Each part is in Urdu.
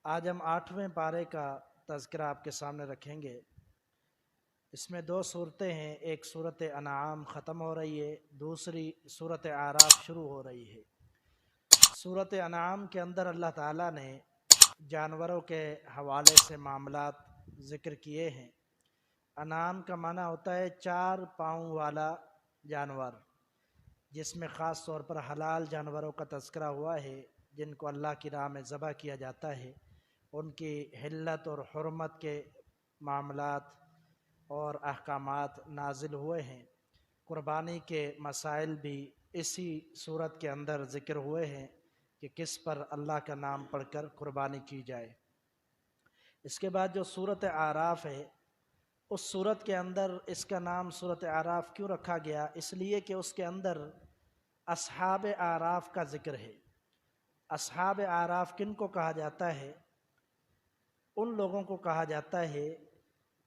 آج ہم 8ویں پارے کا تذکرہ آپ کے سامنے رکھیں گے۔ اس میں 2 صورتیں ہیں، ایک صورت انعام ختم ہو رہی ہے، دوسری صورت اعراف شروع ہو رہی ہے۔ صورت انعام کے اندر اللہ تعالیٰ نے جانوروں کے حوالے سے معاملات ذکر کیے ہیں۔ انعام کا معنی ہوتا ہے 4 پاؤں والا جانور، جس میں خاص طور پر حلال جانوروں کا تذکرہ ہوا ہے، جن کو اللہ کی راہ میں ذبح کیا جاتا ہے۔ ان کی حلت اور حرمت کے معاملات اور احکامات نازل ہوئے ہیں۔ قربانی کے مسائل بھی اسی صورت کے اندر ذکر ہوئے ہیں کہ کس پر اللہ کا نام پڑھ کر قربانی کی جائے۔ اس کے بعد جو صورت اعراف ہے، اس صورت کے اندر اس کا نام صورت اعراف کیوں رکھا گیا؟ اس لیے کہ اس کے اندر اصحاب اعراف کا ذکر ہے۔ اصحاب اعراف کن کو کہا جاتا ہے؟ ان لوگوں کو کہا جاتا ہے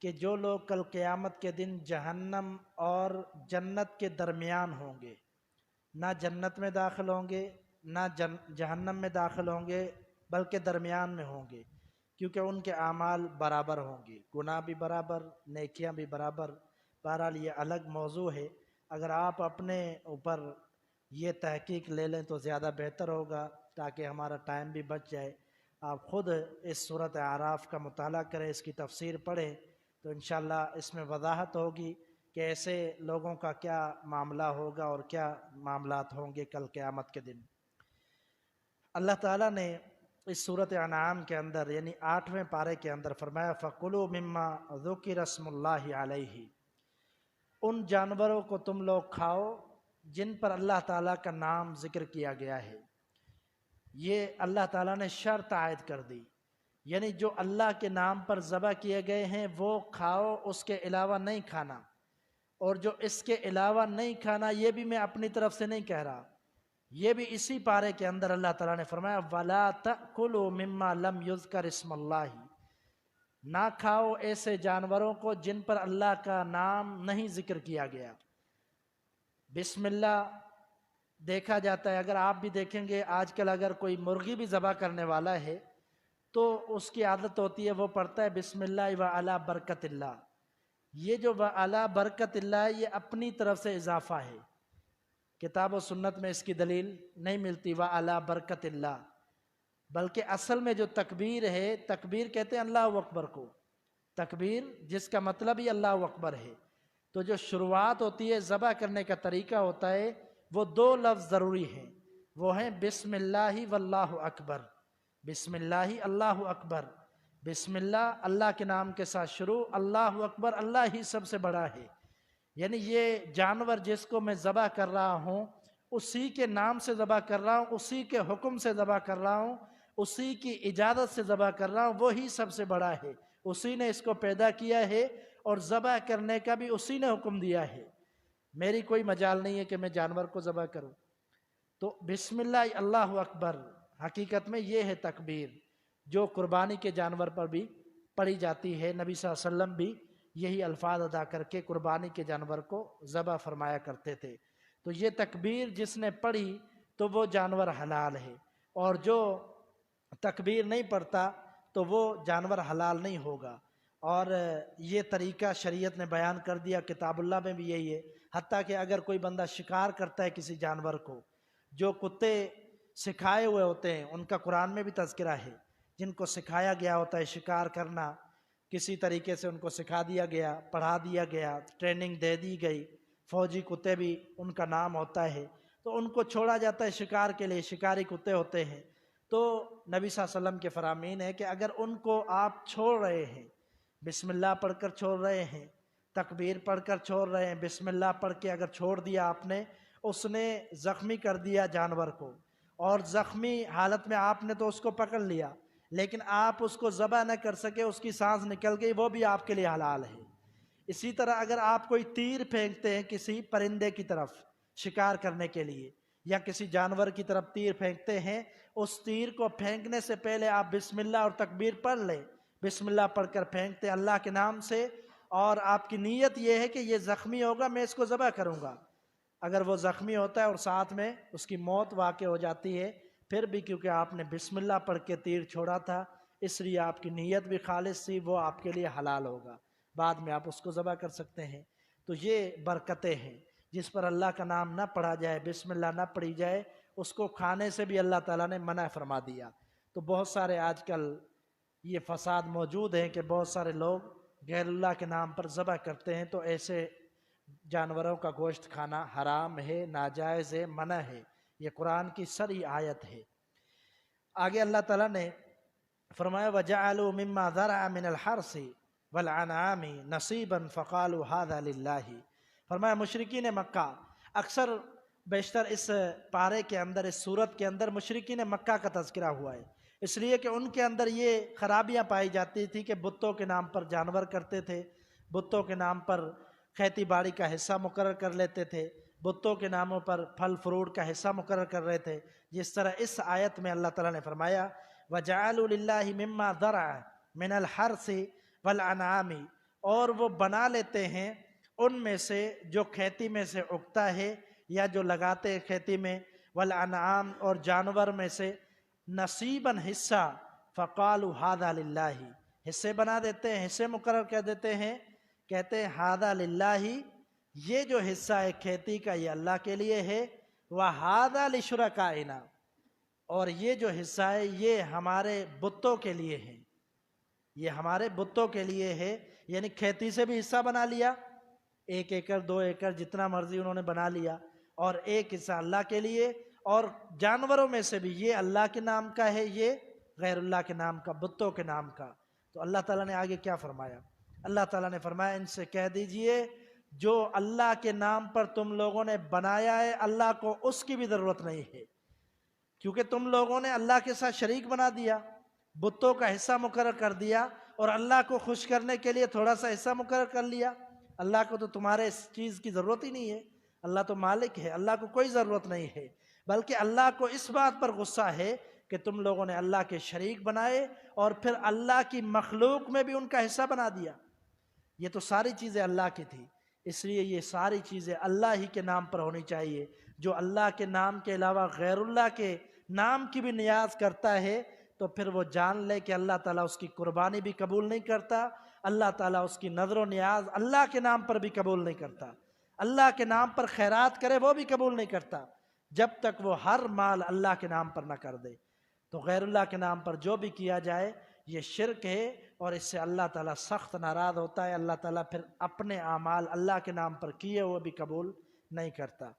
کہ جو لوگ کل قیامت کے دن جہنم اور جنت کے درمیان ہوں گے، نہ جنت میں داخل ہوں گے نہ جہنم میں داخل ہوں گے، بلکہ درمیان میں ہوں گے، کیونکہ ان کے اعمال برابر ہوں گے، گناہ بھی برابر، نیکیاں بھی برابر۔ بہرحال یہ الگ موضوع ہے، اگر آپ اپنے اوپر یہ تحقیق لے لیں تو زیادہ بہتر ہوگا، تاکہ ہمارا ٹائم بھی بچ جائے۔ آپ خود اس صورت اعراف کا مطالعہ کریں، اس کی تفسیر پڑھیں، تو انشاءاللہ اس میں وضاحت ہوگی کہ ایسے لوگوں کا کیا معاملہ ہوگا اور کیا معاملات ہوں گے کل قیامت کے دن۔ اللہ تعالیٰ نے اس صورت انعام کے اندر یعنی 8ویں پارے کے اندر فرمایا فَقُلُوا مِمَّا ذُكِرَ اسْمُ اللَّهِ عَلَيْهِ، ان جانوروں کو تم لوگ کھاؤ جن پر اللہ تعالیٰ کا نام ذکر کیا گیا ہے۔ یہ اللہ تعالیٰ نے شرط عائد کر دی، یعنی جو اللہ کے نام پر ذبح کیے گئے ہیں وہ کھاؤ، اس کے علاوہ نہیں کھانا، اور جو اس کے علاوہ نہیں کھانا یہ بھی میں اپنی طرف سے نہیں کہہ رہا، یہ بھی اسی پارے کے اندر اللہ تعالیٰ نے فرمایا وَلَا تَأْكُلُوا مِمَّا لَمْ يُذْكَرِ اسْمُ اللَّهِ، نہ کھاؤ ایسے جانوروں کو جن پر اللہ کا نام نہیں ذکر کیا گیا۔ بسم اللہ دیکھا جاتا ہے، اگر آپ بھی دیکھیں گے آج کل اگر کوئی مرغی بھی ذبح کرنے والا ہے تو اس کی عادت ہوتی ہے وہ پڑھتا ہے بسم اللہ وعلی برکت اللہ۔ یہ جو وعلی برکت اللہ ہے یہ اپنی طرف سے اضافہ ہے، کتاب و سنت میں اس کی دلیل نہیں ملتی وعلی برکت اللہ، بلکہ اصل میں جو تکبیر ہے، تکبیر کہتے ہیں اللہ اکبر کو، تکبیر جس کا مطلب ہی اللہ اکبر ہے، تو جو شروعات ہوتی ہے ذبح کرنے کا طریقہ ہوتا ہے وہ 2 لفظ ضروری ہیں، وہ ہیں بسم اللہ واللہ اکبر، بسم اللہ اللہ اکبر، بسم اللہ اللہ کے نام کے ساتھ شروع، اللہ اکبر اللہ ہی سب سے بڑا ہے، یعنی یہ جانور جس کو میں ذبح کر رہا ہوں اسی کے نام سے ذبح کر رہا ہوں، اسی کے حکم سے ذبح کر رہا ہوں، اسی کی اجازت سے ذبح کر رہا ہوں، وہی سب سے بڑا ہے، اسی نے اس کو پیدا کیا ہے اور ذبح کرنے کا بھی اسی نے حکم دیا ہے، میری کوئی مجال نہیں ہے کہ میں جانور کو ذبح کروں۔ تو بسم اللہ اللہ اکبر حقیقت میں یہ ہے تکبیر، جو قربانی کے جانور پر بھی پڑھی جاتی ہے، نبی صلی اللہ علیہ وسلم بھی یہی الفاظ ادا کر کے قربانی کے جانور کو ذبح فرمایا کرتے تھے۔ تو یہ تکبیر جس نے پڑھی تو وہ جانور حلال ہے، اور جو تکبیر نہیں پڑھتا تو وہ جانور حلال نہیں ہوگا۔ اور یہ طریقہ شریعت نے بیان کر دیا، کتاب اللہ میں بھی یہی ہے، حتیٰ کہ اگر کوئی بندہ شکار کرتا ہے کسی جانور کو، جو کتے سکھائے ہوئے ہوتے ہیں ان کا قرآن میں بھی تذکرہ ہے، جن کو سکھایا گیا ہوتا ہے شکار کرنا، کسی طریقے سے ان کو سکھا دیا گیا، پڑھا دیا گیا، ٹریننگ دے دی گئی، فوجی کتے بھی ان کا نام ہوتا ہے، تو ان کو چھوڑا جاتا ہے شکار کے لیے، شکاری کتے ہوتے ہیں۔ تو نبی صلی اللہ علیہ وسلم کے فرامین ہے کہ اگر ان کو آپ چھوڑ رہے ہیں، بسم اللہ پڑھ کر چھوڑ رہے ہیں، تکبیر پڑھ کر چھوڑ رہے ہیں، بسم اللہ پڑھ کے اگر چھوڑ دیا آپ نے، اس نے زخمی کر دیا جانور کو، اور زخمی حالت میں آپ نے تو اس کو پکڑ لیا لیکن آپ اس کو ذبح نہ کر سکے، اس کی سانس نکل گئی، وہ بھی آپ کے لیے حلال ہے۔ اسی طرح اگر آپ کوئی تیر پھینکتے ہیں کسی پرندے کی طرف شکار کرنے کے لیے، یا کسی جانور کی طرف تیر پھینکتے ہیں، اس تیر کو پھینکنے سے پہلے آپ بسم اللہ اور تکبیر پڑھ لیں، بسم اللہ پڑھ کر پھینکتے اللہ کے نام سے، اور آپ کی نیت یہ ہے کہ یہ زخمی ہوگا میں اس کو ذبح کروں گا۔ اگر وہ زخمی ہوتا ہے اور ساتھ میں اس کی موت واقع ہو جاتی ہے، پھر بھی کیونکہ آپ نے بسم اللہ پڑھ کے تیر چھوڑا تھا، اس لیے آپ کی نیت بھی خالص تھی، وہ آپ کے لیے حلال ہوگا، بعد میں آپ اس کو ذبح کر سکتے ہیں۔ تو یہ برکتیں ہیں، جس پر اللہ کا نام نہ پڑھا جائے، بسم اللہ نہ پڑھی جائے، اس کو کھانے سے بھی اللہ تعالیٰ نے منع فرما دیا۔ تو بہت سارے آج کل یہ فساد موجود ہیں کہ بہت سارے لوگ غیر اللہ کے نام پر ذبح کرتے ہیں، تو ایسے جانوروں کا گوشت کھانا حرام ہے، ناجائز ہے، منع ہے۔ یہ قرآن کی صریح آیت ہے۔ آگے اللہ تعالیٰ نے فرمایا وَجَعَلُوا مِمَّا ذَرَعَ مِنَ الْحَرْثِ وَالْأَنْعَامِ نَصِيبًا فَقَالُوا هَذَا لِلَّهِ۔ فرمایا مشرکین مکہ، اکثر بیشتر اس پارے کے اندر، اس صورت کے اندر مشرکین مکہ کا تذکرہ ہوا ہے، اس لیے کہ ان کے اندر یہ خرابیاں پائی جاتی تھی کہ بتوں کے نام پر جانور کرتے تھے، بتوں کے نام پر کھیتی باڑی کا حصہ مقرر کر لیتے تھے، بتوں کے ناموں پر پھل فروٹ کا حصہ مقرر کر رہے تھے۔ جس طرح اس آیت میں اللہ تعالیٰ نے فرمایا وَجَعَلُوا لِلَّهِ مِمَّا ذَرَعَ مِنَ الْحَرْثِ وَالْأَنْعَامِ، اور وہ بنا لیتے ہیں ان میں سے جو کھیتی میں سے اگتا ہے یا جو لگاتے ہیں کھیتی میں، والانعام اور جانور میں سے، نصیباً حصہ، فقالوا هذا للہ، حصے بنا دیتے ہیں، حصے مقرر کر دیتے ہیں، کہتے ہیں هذا للہ، یہ جو حصہ ہے کھیتی کا یہ اللہ کے لیے ہے، وَهَذَا لِشُرَكَائِنَا، اور یہ جو حصہ ہے یہ ہمارے بتوں کے لیے ہے، یہ ہمارے بتوں کے لیے ہے۔ یعنی کھیتی سے بھی حصہ بنا لیا، 1 ایکڑ 2 ایکڑ جتنا مرضی انہوں نے بنا لیا، اور ایک حصہ اللہ کے لیے، اور جانوروں میں سے بھی یہ اللہ کے نام کا ہے، یہ غیر اللہ کے نام کا، بتوں کے نام کا۔ تو اللہ تعالیٰ نے آگے کیا فرمایا؟ اللہ تعالیٰ نے فرمایا ان سے کہہ دیجئے جو اللہ کے نام پر تم لوگوں نے بنایا ہے، اللہ کو اس کی بھی ضرورت نہیں ہے، کیونکہ تم لوگوں نے اللہ کے ساتھ شریک بنا دیا، بتوں کا حصہ مقرر کر دیا، اور اللہ کو خوش کرنے کے لیے تھوڑا سا حصہ مقرر کر لیا۔ اللہ کو تو تمہارے اس چیز کی ضرورت ہی نہیں ہے، اللہ تو مالک ہے، اللہ کو کوئی ضرورت نہیں ہے، بلکہ اللہ کو اس بات پر غصہ ہے کہ تم لوگوں نے اللہ کے شریک بنائے اور پھر اللہ کی مخلوق میں بھی ان کا حصہ بنا دیا۔ یہ تو ساری چیزیں اللہ کی تھی، اس لیے یہ ساری چیزیں اللہ ہی کے نام پر ہونی چاہیے۔ جو اللہ کے نام کے علاوہ غیر اللہ کے نام کی بھی نیاز کرتا ہے تو پھر وہ جان لے کہ اللہ تعالیٰ اس کی قربانی بھی قبول نہیں کرتا، اللہ تعالیٰ اس کی نظر و نیاز اللہ کے نام پر بھی قبول نہیں کرتا، اللہ کے نام پر خیرات کرے وہ بھی قبول نہیں کرتا جب تک وہ ہر مال اللہ کے نام پر نہ کر دے۔ تو غیر اللہ کے نام پر جو بھی کیا جائے یہ شرک ہے، اور اس سے اللہ تعالیٰ سخت ناراض ہوتا ہے، اللہ تعالیٰ پھر اپنے اعمال اللہ کے نام پر کیے وہ بھی قبول نہیں کرتا۔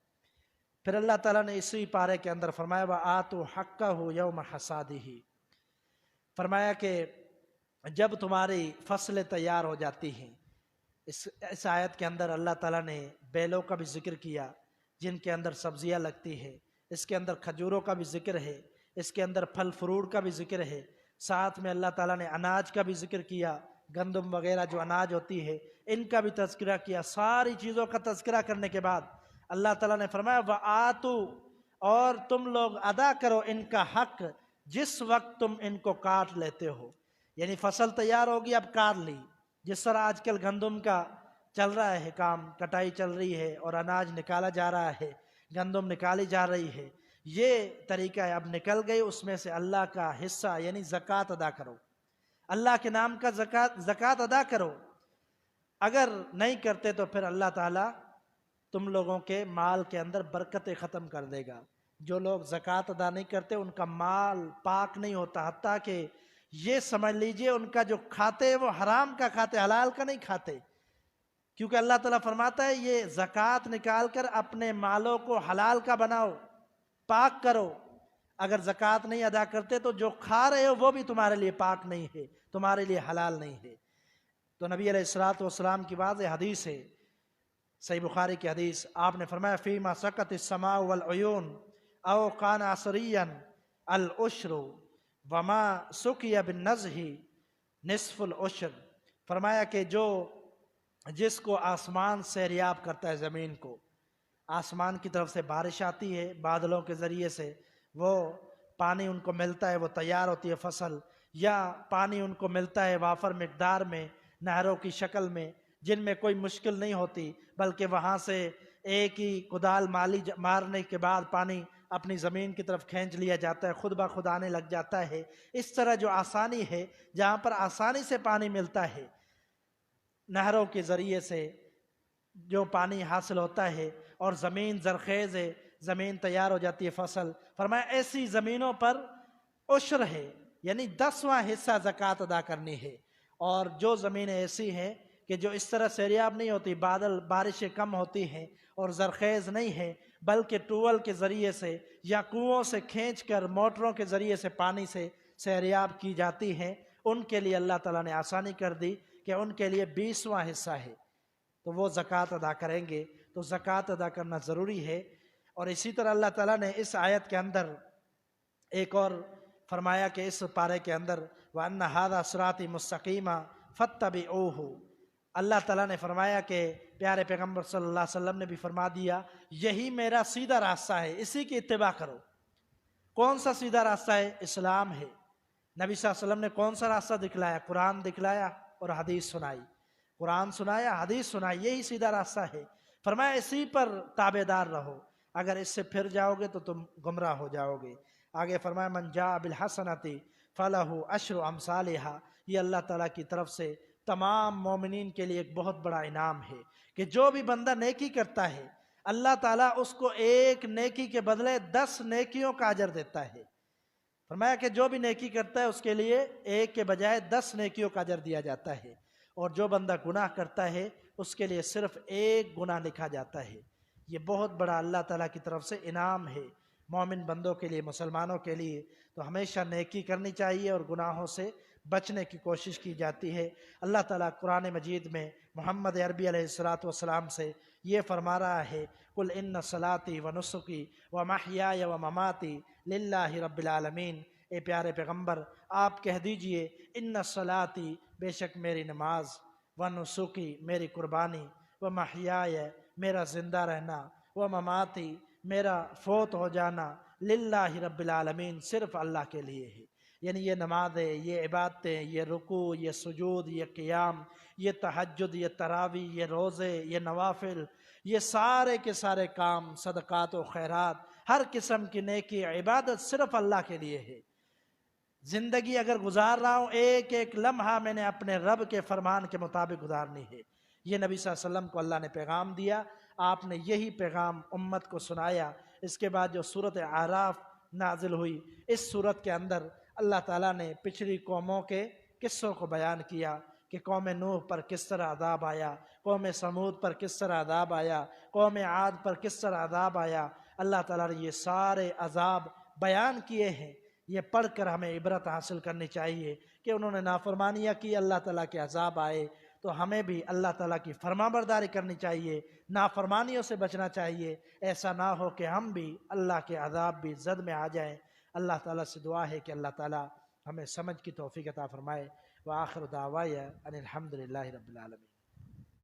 پھر اللہ تعالیٰ نے اسی پارے کے اندر فرمایا وَآتُوا حَقَّهُ يَوْمَ حَصَادِهِ، فرمایا کہ جب تمہاری فصلیں تیار ہو جاتی ہیں، اس آیت کے اندر اللہ تعالیٰ نے بیلوں کا بھی ذکر کیا جن کے اندر سبزیاں لگتی ہے، اس کے اندر کھجوروں کا بھی ذکر ہے، اس کے اندر پھل فروٹ کا بھی ذکر ہے، ساتھ میں اللہ تعالیٰ نے اناج کا بھی ذکر کیا، گندم وغیرہ جو اناج ہوتی ہے ان کا بھی تذکرہ کیا۔ ساری چیزوں کا تذکرہ کرنے کے بعد اللہ تعالیٰ نے فرمایا وَآتُوا، اور تم لوگ ادا کرو ان کا حق جس وقت تم ان کو کاٹ لیتے ہو۔ یعنی فصل تیار ہوگی اب کاٹ لی، جس طرح آج کل گندم کا چل رہا ہے کام، کٹائی چل رہی ہے اور اناج نکالا جا رہا ہے، گندم نکالی جا رہی ہے، یہ طریقہ ہے، اب نکل گئی، اس میں سے اللہ کا حصہ یعنی زکوٰۃ ادا کرو، اللہ کے نام کا زکوٰۃ ادا کرو۔ اگر نہیں کرتے تو پھر اللہ تعالیٰ تم لوگوں کے مال کے اندر برکتیں ختم کر دے گا۔ جو لوگ زکوٰۃ ادا نہیں کرتے ان کا مال پاک نہیں ہوتا، حتیٰ کہ یہ سمجھ لیجئے ان کا جو کھاتے وہ حرام کا کھاتے، حلال کا نہیں کھاتے، کیونکہ اللہ تعالیٰ فرماتا ہے یہ زکوٰۃ نکال کر اپنے مالوں کو حلال کا بناؤ، پاک کرو۔ اگر زکوٰۃ نہیں ادا کرتے تو جو کھا رہے ہو وہ بھی تمہارے لیے پاک نہیں ہے، تمہارے لیے حلال نہیں ہے۔ تو نبی علیہ الصلوۃ والسلام کی واضح حدیث ہے، صحیح بخاری کی حدیث، آپ نے فرمایا فیما سقط السماء والعیون او کان عصریا العشر وما سقی بالنضح نصف العشر، فرمایا کہ جس کو آسمان سیریاب کرتا ہے، زمین کو آسمان کی طرف سے بارش آتی ہے بادلوں کے ذریعے سے، وہ پانی ان کو ملتا ہے، وہ تیار ہوتی ہے فصل، یا پانی ان کو ملتا ہے وافر مقدار میں نہروں کی شکل میں جن میں کوئی مشکل نہیں ہوتی، بلکہ وہاں سے ایک ہی کدال مارنے کے بعد پانی اپنی زمین کی طرف کھینچ لیا جاتا ہے، خود بخود آنے لگ جاتا ہے۔ اس طرح جو آسانی ہے، جہاں پر آسانی سے پانی ملتا ہے، نہروں کے ذریعے سے جو پانی حاصل ہوتا ہے اور زمین زرخیز ہے، زمین تیار ہو جاتی ہے فصل، فرمایا ایسی زمینوں پر عشر ہے، یعنی 10واں حصہ زکوٰۃ ادا کرنی ہے۔ اور جو زمینیں ایسی ہیں کہ جو اس طرح سیراب نہیں ہوتی، بارشیں کم ہوتی ہیں اور زرخیز نہیں ہے، بلکہ ٹوول کے ذریعے سے یا کنوؤں سے کھینچ کر موٹروں کے ذریعے سے پانی سے سیراب کی جاتی ہیں، ان کے لیے اللہ تعالیٰ نے آسانی کر دی کہ ان کے لیے 20واں حصہ ہے، تو وہ زکوٰۃ ادا کریں گے۔ تو زکوٰۃ ادا کرنا ضروری ہے۔ اور اسی طرح اللہ تعالیٰ نے اس آیت کے اندر ایک اور فرمایا کہ اس پارے کے اندر وَأَنَّ هَذَا صِرَاطِي مُسْتَقِيمًا فَاتَّبِعُوهُ، اللہ تعالیٰ نے فرمایا کہ پیارے پیغمبر صلی اللہ علیہ وسلم نے بھی فرما دیا یہی میرا سیدھا راستہ ہے، اسی کی اتباع کرو۔ کون سا سیدھا راستہ ہے؟ اسلام ہے۔ نبی صلی اللہ علیہ وسلم نے کون سا راستہ دکھلایا؟ قرآن دکھلایا اور حدیث سنائی، قرآن سنایا، حدیث سنائی، یہی سیدھا راستہ ہے۔ فرمایا اسی پر تابع دار رہو، اگر اس سے پھر جاؤ گے تو تم گمراہ ہو جاؤ گے۔ آگے فرمایا من جاء بالحسنۃ فلہ عشر امثالھا، یہ اللہ تعالیٰ کی طرف سے تمام مومنین کے لیے ایک بہت بڑا انعام ہے کہ جو بھی بندہ نیکی کرتا ہے اللہ تعالیٰ اس کو ایک نیکی کے بدلے 10 نیکیوں کا اجر دیتا ہے۔ فرمایا کہ جو بھی نیکی کرتا ہے اس کے لیے ایک کے بجائے 10 نیکیوں کا اجر دیا جاتا ہے، اور جو بندہ گناہ کرتا ہے اس کے لیے صرف ایک گناہ لکھا جاتا ہے۔ یہ بہت بڑا اللہ تعالیٰ کی طرف سے انعام ہے مومن بندوں کے لیے، مسلمانوں کے لیے۔ تو ہمیشہ نیکی کرنی چاہیے اور گناہوں سے بچنے کی کوشش کی جاتی ہے۔ اللہ تعالیٰ قرآن مجید میں محمد عربی علیہ السلام سے یہ فرما رہا ہے قُلْ إِنَّ صَلَاتِي وَنُسُكِي وَمَحْيَايَ وَمَمَاتِي لِلَّهِ رَبِّ الْعَالَمِينَ، اے پیارے پیغمبر آپ کہہ دیجئے ان صلاتی، بے شک میری نماز، ونسکی، میری قربانی، ومحیای، میرا زندہ رہنا، ومماتی، میرا فوت ہو جانا، للہ رب العالمین، صرف اللہ کے لیے ہے۔ یعنی یہ نمازیں، یہ عبادتیں، یہ رکوع، یہ سجود، یہ قیام، یہ تہجد، یہ تراویح، یہ روزے، یہ نوافل، یہ سارے کے سارے کام، صدقات و خیرات، ہر قسم کی نیکی عبادت صرف اللہ کے لیے ہے۔ زندگی اگر گزار رہا ہوں، ایک ایک لمحہ میں نے اپنے رب کے فرمان کے مطابق گزارنی ہے۔ یہ نبی صلی اللہ علیہ وسلم کو اللہ نے پیغام دیا، آپ نے یہی پیغام امت کو سنایا۔ اس کے بعد جو سورۃ اعراف نازل ہوئی، اس سورت کے اندر اللہ تعالیٰ نے پچھلی قوموں کے قصوں کو بیان کیا کہ قوم نوح پر کس طرح عذاب آیا، قوم سمود پر کس طرح عذاب آیا، قوم عاد پر کس طرح عذاب آیا۔ اللہ تعالیٰ نے یہ سارے عذاب بیان کیے ہیں۔ یہ پڑھ کر ہمیں عبرت حاصل کرنی چاہیے کہ انہوں نے نافرمانیاں کی، اللہ تعالیٰ کے عذاب آئے، تو ہمیں بھی اللہ تعالیٰ کی فرما برداری کرنی چاہیے، نافرمانیوں سے بچنا چاہیے، ایسا نہ ہو کہ ہم بھی اللہ کے عذاب بھی زد میں آ جائیں۔ اللہ تعالیٰ سے دعا ہے کہ اللہ تعالیٰ ہمیں سمجھ کی توفیق عطا فرمائے۔ وآخر دعوایا ان الحمد للہ رب العالمین۔